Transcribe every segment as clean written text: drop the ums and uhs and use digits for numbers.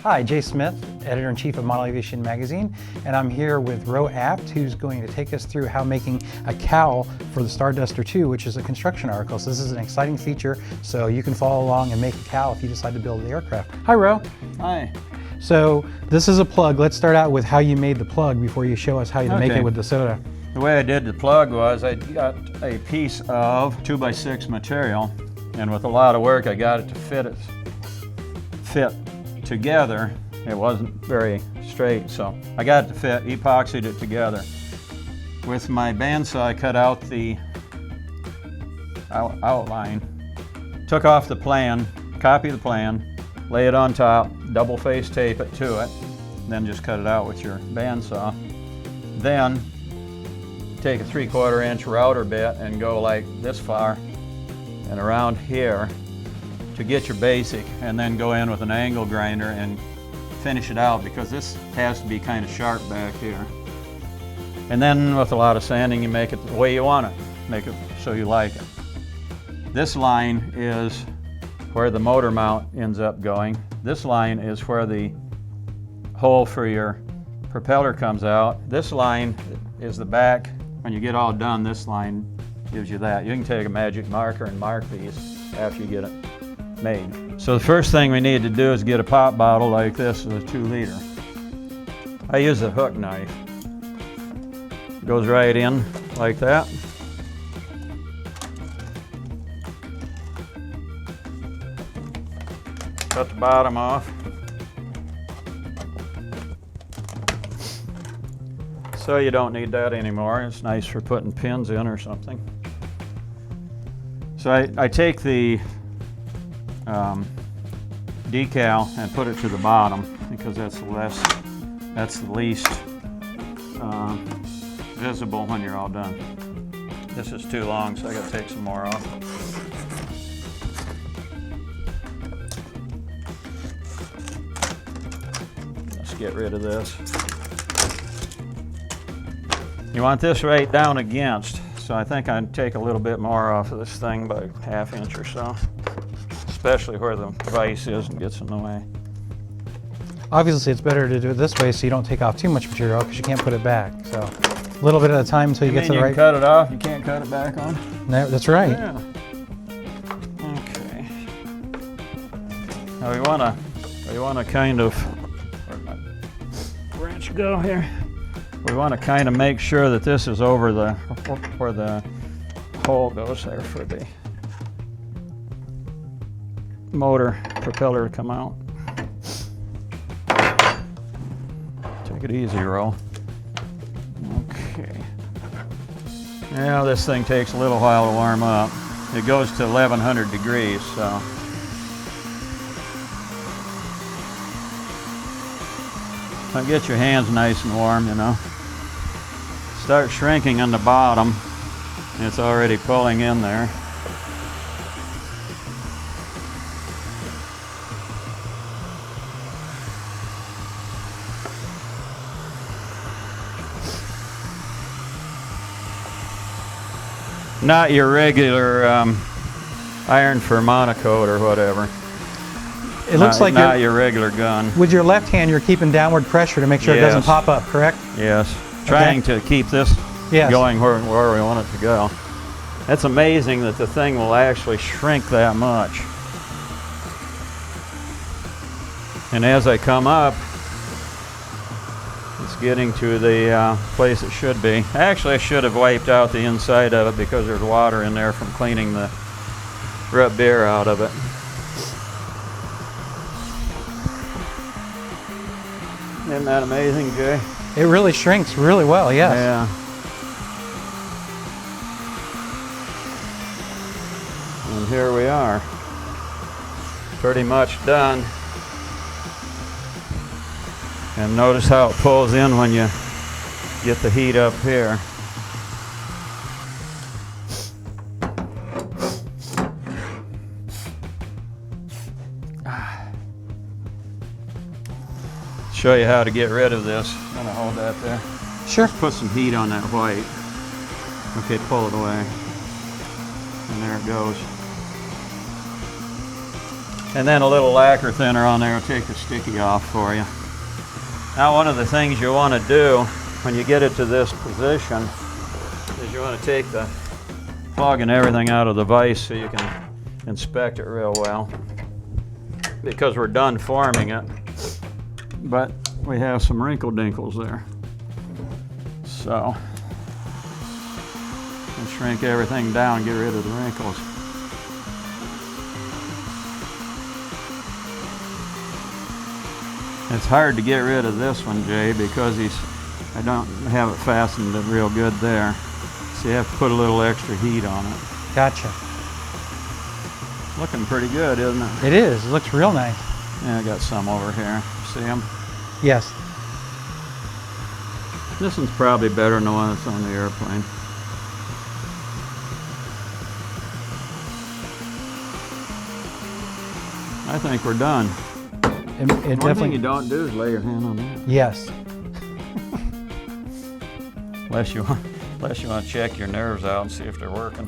Hi, Jay Smith, Editor-in-Chief of Model Aviation Magazine, and I'm here with Rhoe Apt, who's going to take us through how making a cowl for the Starduster 2, which is a construction article. So this is an exciting feature, so you can follow along and make a cowl if you decide to build the aircraft. Hi, Rhoe. Hi. So this is a plug. Let's start out with how you made the plug before you show us how to make it with the soda. The way I did the plug was I got a piece of 2x6 material, and with a lot of work I got it to fit together. It wasn't very straight, so I got it to fit, epoxied it together. With my bandsaw I cut out the outline, took off the plan, copy the plan, lay it on top, double face tape it to it, then just cut it out with your bandsaw. Then take a 3/4 inch router bit and go like this far and around here to get your basic, and then go in with an angle grinder and finish it out, because this has to be kind of sharp back here. And then with a lot of sanding you make it the way you want it, make it so you like it. This line is where the motor mount ends up going. This line is where the hole for your propeller comes out. This line is the back. When you get all done, this line gives you that. You can take a magic marker and mark these after you get it made. So the first thing we need to do is get a pop bottle like this, a 2 liter. I use a hook knife. It goes right in like that. Cut the bottom off. So you don't need that anymore. It's nice for putting pins in or something. So I take the decal and put it to the bottom, because that's the least visible when you're all done. This is too long, so I gotta take some more off. Let's get rid of this. You want this right down against, so I think I'd take a little bit more off of this thing by 1/2 inch or so, especially where the vise is and gets in the way. Obviously it's better to do it this way so you don't take off too much material, because you can't put it back. So a little bit at a time until you get to the right. You can cut it off, you can't cut it back on? No, that's right. Yeah. Okay. Now we wanna kind of, where'd my wrench go here? We want to kind of make sure that this is over where the hole goes there for the motor propeller to come out. Take it easy, Rhoe. Okay. Now this thing takes a little while to warm up. It goes to 1100 degrees, so. Now get your hands nice and warm, you know. Start shrinking on the bottom. It's already pulling in there. Not your regular iron for monocoat or whatever. It looks like not your regular gun. With your left hand, you're keeping downward pressure to make sure it doesn't pop up, correct? Yes. Trying to keep this going where we want it to go. It's amazing that the thing will actually shrink that much. And as I come up, it's getting to the place it should be. Actually, I should have wiped out the inside of it, because there's water in there from cleaning the rub beer out of it. Isn't that amazing, Jay? It really shrinks really well, yes. Yeah. And here we are. Pretty much done. And notice how it pulls in when you get the heat up here. Show you how to get rid of this. I'm gonna hold that there. Sure. Just put some heat on that white. Okay, pull it away. And there it goes. And then a little lacquer thinner on there will take the sticky off for you. Now one of the things you want to do when you get it to this position is you want to take the plug and everything out of the vise so you can inspect it real well. Because we're done forming it, but we have some wrinkle dinkles there. So, and shrink everything down, get rid of the wrinkles. It's hard to get rid of this one, Jay, because I don't have it fastened real good there. So you have to put a little extra heat on it. Gotcha. Looking pretty good, isn't it? It is. It looks real nice. Yeah, I got some over here. See them? Yes. This one's probably better than the one that's on the airplane. I think we're done. One thing you don't do is lay your hand on that. Yes. Unless you want to check your nerves out and see if they're working.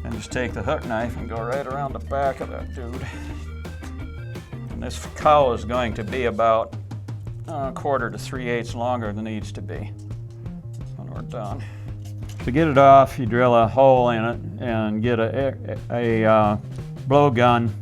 And just take the hook knife and go right around the back of that dude. And this cowl is going to be about 1/4 to 3/8 longer than it needs to be when we're done. To get it off, you drill a hole in it and get a blowgun.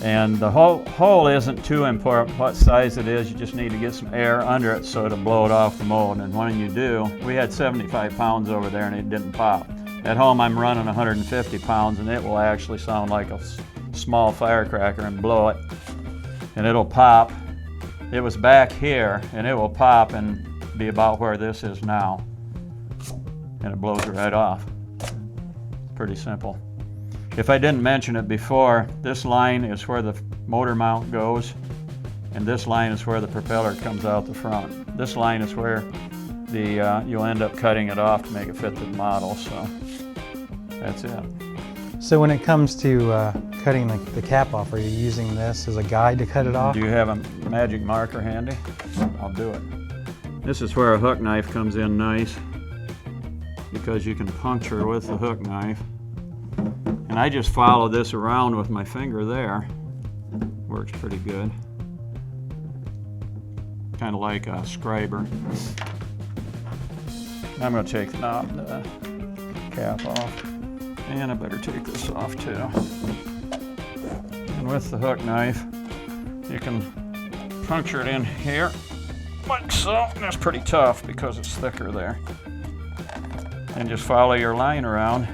And the hole isn't too important what size it is. You just need to get some air under it so it'll blow it off the mold. And when you do, we had 75 pounds over there and it didn't pop. At home I'm running 150 pounds and it will actually sound like a small firecracker and blow it. And it'll pop. It was back here and it will pop and be about where this is now. And it blows it right off. Pretty simple. If I didn't mention it before, this line is where the motor mount goes, and this line is where the propeller comes out the front. This line is where you'll end up cutting it off to make it fit the model, so that's it. So when it comes to cutting the cap off, are you using this as a guide to cut it off? Do you have a magic marker handy? I'll do it. This is where a hook knife comes in nice, because you can puncture with the hook knife. And I just follow this around with my finger there. Works pretty good. Kind of like a scriber. I'm going to take the cap off. And I better take this off too. And with the hook knife, you can puncture it in here, like so. And that's pretty tough because it's thicker there. And just follow your line around.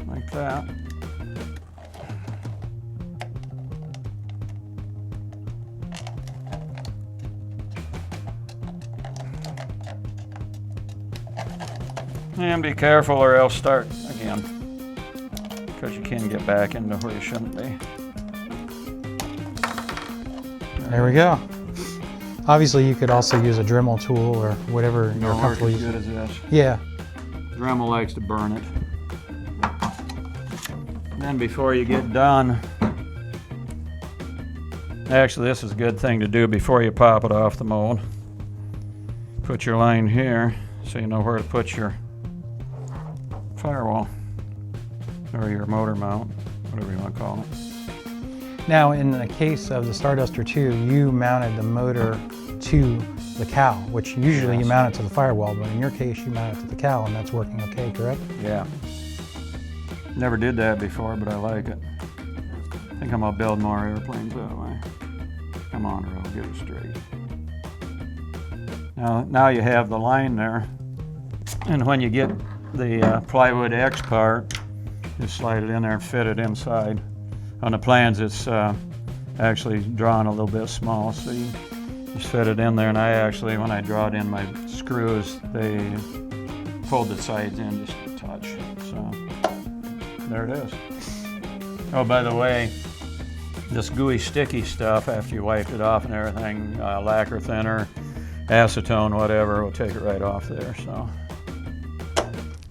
Like that. And be careful or else start again, because you can get back into where you shouldn't be. There we go. Obviously you could also use a Dremel tool or whatever you're comfortable using. Don't work as good as this. Yeah. Dremel likes to burn it. Then before you get done, actually this is a good thing to do before you pop it off the mold. Put your line here so you know where to put your firewall or your motor mount, whatever you want to call it. Now in the case of the Starduster 2, you mounted the motor to the cowl, which usually you mount it to the firewall, but in your case you mount it to the cowl and that's working okay, correct? Yeah. Never did that before, but I like it. I think I'm gonna build more airplanes that way. Come on, Rhoe, get it straight. Now you have the line there, and when you get the plywood X part, just slide it in there and fit it inside. On the plans, it's actually drawn a little bit small, so you just fit it in there. And I actually, when I draw it in my screws, they pulled the sides in just a touch. So there it is. Oh, by the way, this gooey sticky stuff, after you wiped it off and everything, lacquer thinner, acetone, whatever, will take it right off there.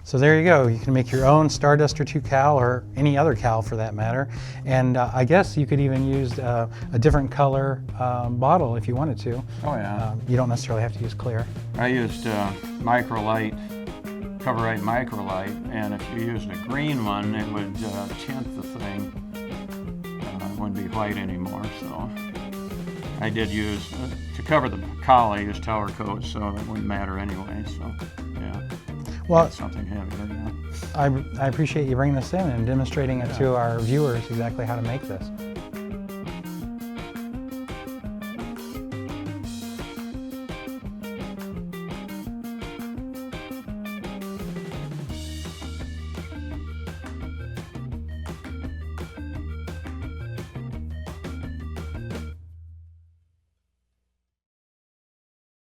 So there you go. You can make your own Starduster 2 cowl, or any other cowl for that matter. And I guess you could even use a different color bottle if you wanted to. Oh yeah. You don't necessarily have to use clear. I used microlight Coverite Microlite, and if you used a green one, it would tint the thing. It wouldn't be white anymore. So I did use, to cover the cowl, I used Tower Coat, so it wouldn't matter anyway. So yeah, Well, something heavier. Yeah. I appreciate you bringing this in and demonstrating it to our viewers exactly how to make this.